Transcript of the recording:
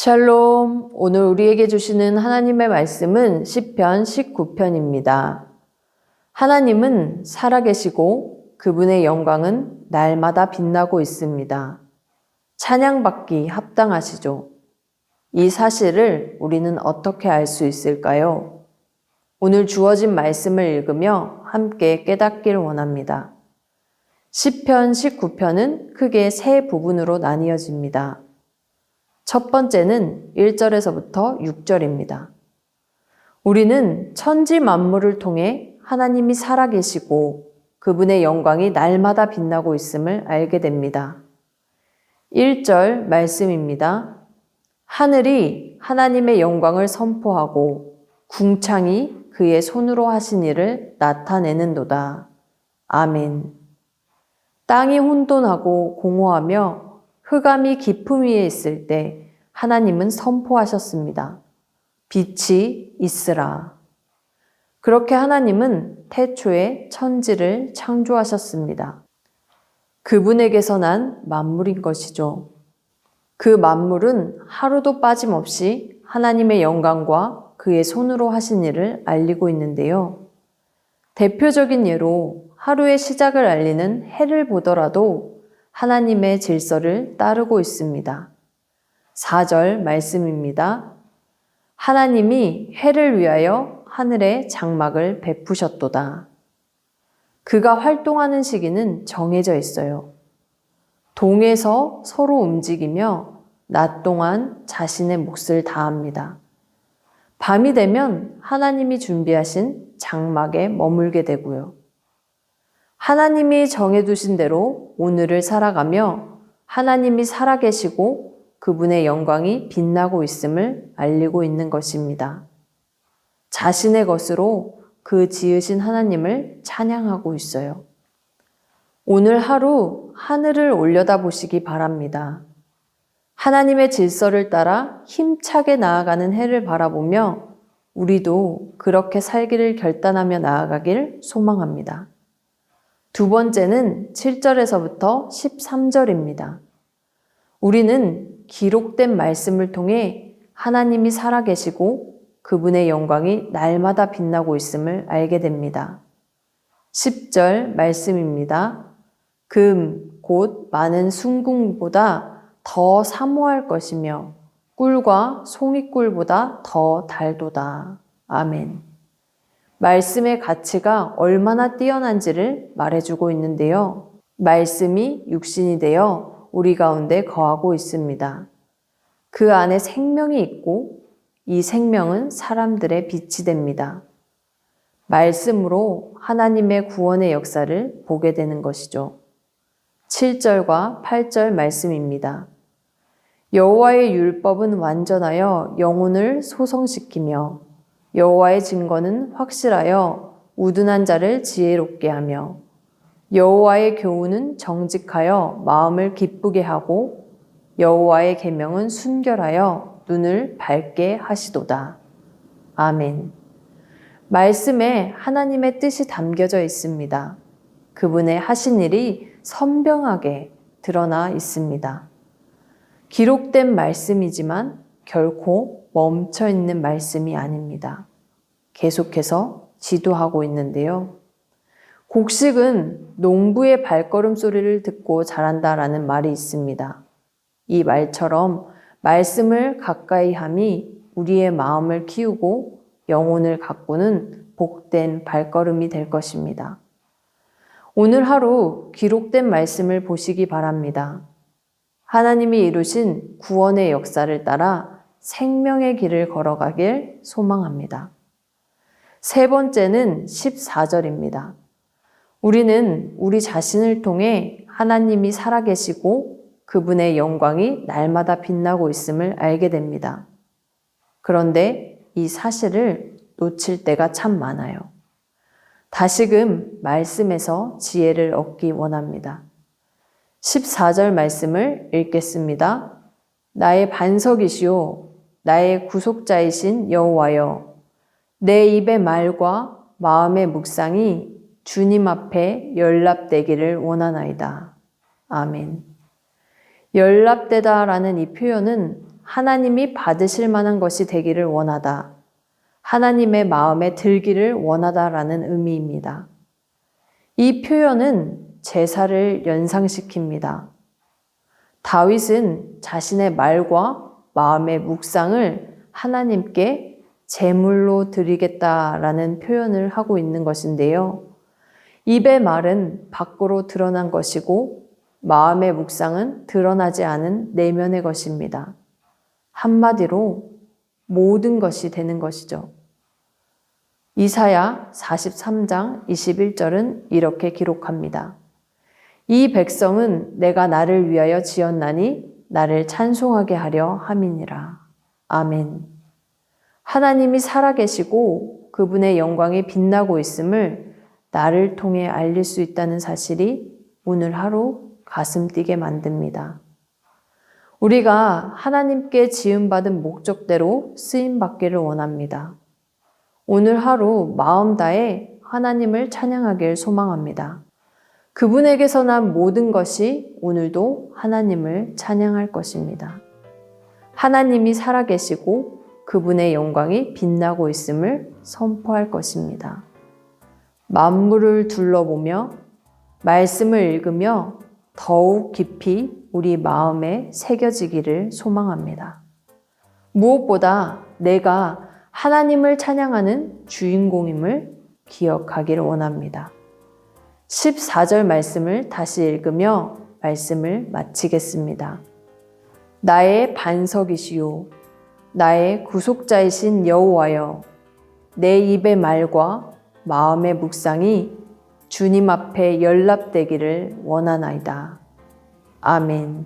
샬롬, 오늘 우리에게 주시는 하나님의 말씀은 시편 19편입니다. 하나님은 살아계시고 그분의 영광은 날마다 빛나고 있습니다. 찬양받기 합당하시죠. 이 사실을 우리는 어떻게 알 수 있을까요? 오늘 주어진 말씀을 읽으며 함께 깨닫길 원합니다. 시편 19편은 크게 세 부분으로 나뉘어집니다. 첫 번째는 1절에서부터 6절입니다. 우리는 천지 만물을 통해 하나님이 살아계시고 그분의 영광이 날마다 빛나고 있음을 알게 됩니다. 1절 말씀입니다. 하늘이 하나님의 영광을 선포하고 궁창이 그의 손으로 하신 일을 나타내는도다. 아멘. 땅이 혼돈하고 공허하며 흑암이 깊음 위에 있을 때 하나님은 선포하셨습니다. 빛이 있으라. 그렇게 하나님은 태초에 천지를 창조하셨습니다. 그분에게서 난 만물인 것이죠. 그 만물은 하루도 빠짐없이 하나님의 영광과 그의 손으로 하신 일을 알리고 있는데요. 대표적인 예로 하루의 시작을 알리는 해를 보더라도 하나님의 질서를 따르고 있습니다. 4절 말씀입니다. 하나님이 해를 위하여 하늘에 장막을 베푸셨도다. 그가 활동하는 시기는 정해져 있어요. 동에서 서로 움직이며 낮 동안 자신의 몫을 다합니다. 밤이 되면 하나님이 준비하신 장막에 머물게 되고요. 하나님이 정해두신 대로 오늘을 살아가며 하나님이 살아계시고 그분의 영광이 빛나고 있음을 알리고 있는 것입니다. 자신의 것으로 그 지으신 하나님을 찬양하고 있어요. 오늘 하루 하늘을 올려다보시기 바랍니다. 하나님의 질서를 따라 힘차게 나아가는 해를 바라보며 우리도 그렇게 살기를 결단하며 나아가길 소망합니다. 두 번째는 7절에서부터 13절입니다. 우리는 기록된 말씀을 통해 하나님이 살아계시고 그분의 영광이 날마다 빛나고 있음을 알게 됩니다. 10절 말씀입니다. 금, 곧 많은 순금보다 더 사모할 것이며 꿀과 송이꿀보다 더 달도다. 아멘. 말씀의 가치가 얼마나 뛰어난지를 말해주고 있는데요. 말씀이 육신이 되어 우리 가운데 거하고 있습니다. 그 안에 생명이 있고 이 생명은 사람들의 빛이 됩니다. 말씀으로 하나님의 구원의 역사를 보게 되는 것이죠. 7절과 8절 말씀입니다. 여호와의 율법은 완전하여 영혼을 소성시키며 여호와의 증거는 확실하여 우둔한 자를 지혜롭게 하며 여호와의 교훈은 정직하여 마음을 기쁘게 하고 여호와의 계명은 순결하여 눈을 밝게 하시도다. 아멘. 말씀에 하나님의 뜻이 담겨져 있습니다. 그분의 하신 일이 선명하게 드러나 있습니다. 기록된 말씀이지만 결코 멈춰 있는 말씀이 아닙니다. 계속해서 지도하고 있는데요. 곡식은 농부의 발걸음 소리를 듣고 자란다라는 말이 있습니다. 이 말처럼 말씀을 가까이 함이 우리의 마음을 키우고 영혼을 가꾸는 복된 발걸음이 될 것입니다. 오늘 하루 기록된 말씀을 보시기 바랍니다. 하나님이 이루신 구원의 역사를 따라 생명의 길을 걸어가길 소망합니다. 세 번째는 14절입니다. 우리는 우리 자신을 통해 하나님이 살아계시고 그분의 영광이 날마다 빛나고 있음을 알게 됩니다. 그런데 이 사실을 놓칠 때가 참 많아요. 다시금 말씀에서 지혜를 얻기 원합니다. 14절 말씀을 읽겠습니다. 나의 반석이시오 나의 구속자이신 여호와여 내 입의 말과 마음의 묵상이 주님 앞에 연락되기를 원하나이다. 아멘. 연락되다라는 이 표현은 하나님이 받으실 만한 것이 되기를 원하다. 하나님의 마음에 들기를 원하다라는 의미입니다. 이 표현은 제사를 연상시킵니다. 다윗은 자신의 말과 마음의 묵상을 하나님께 제물로 드리겠다라는 표현을 하고 있는 것인데요. 입의 말은 밖으로 드러난 것이고 마음의 묵상은 드러나지 않은 내면의 것입니다. 한마디로 모든 것이 되는 것이죠. 이사야 43장 21절은 이렇게 기록합니다. 이 백성은 내가 나를 위하여 지었나니 나를 찬송하게 하려 함이니라. 아멘. 하나님이 살아계시고 그분의 영광이 빛나고 있음을 나를 통해 알릴 수 있다는 사실이 오늘 하루 가슴 뛰게 만듭니다. 우리가 하나님께 지음받은 목적대로 쓰임받기를 원합니다. 오늘 하루 마음 다해 하나님을 찬양하길 소망합니다. 그분에게서 난 모든 것이 오늘도 하나님을 찬양할 것입니다. 하나님이 살아계시고 그분의 영광이 빛나고 있음을 선포할 것입니다. 만물을 둘러보며 말씀을 읽으며 더욱 깊이 우리 마음에 새겨지기를 소망합니다. 무엇보다 내가 하나님을 찬양하는 주인공임을 기억하기를 원합니다. 14절 말씀을 다시 읽으며 말씀을 마치겠습니다. 나의 반석이시요 나의 구속자이신 여호와여 내 입의 말과 마음의 묵상이 주님 앞에 연락되기를 원하나이다. 아멘.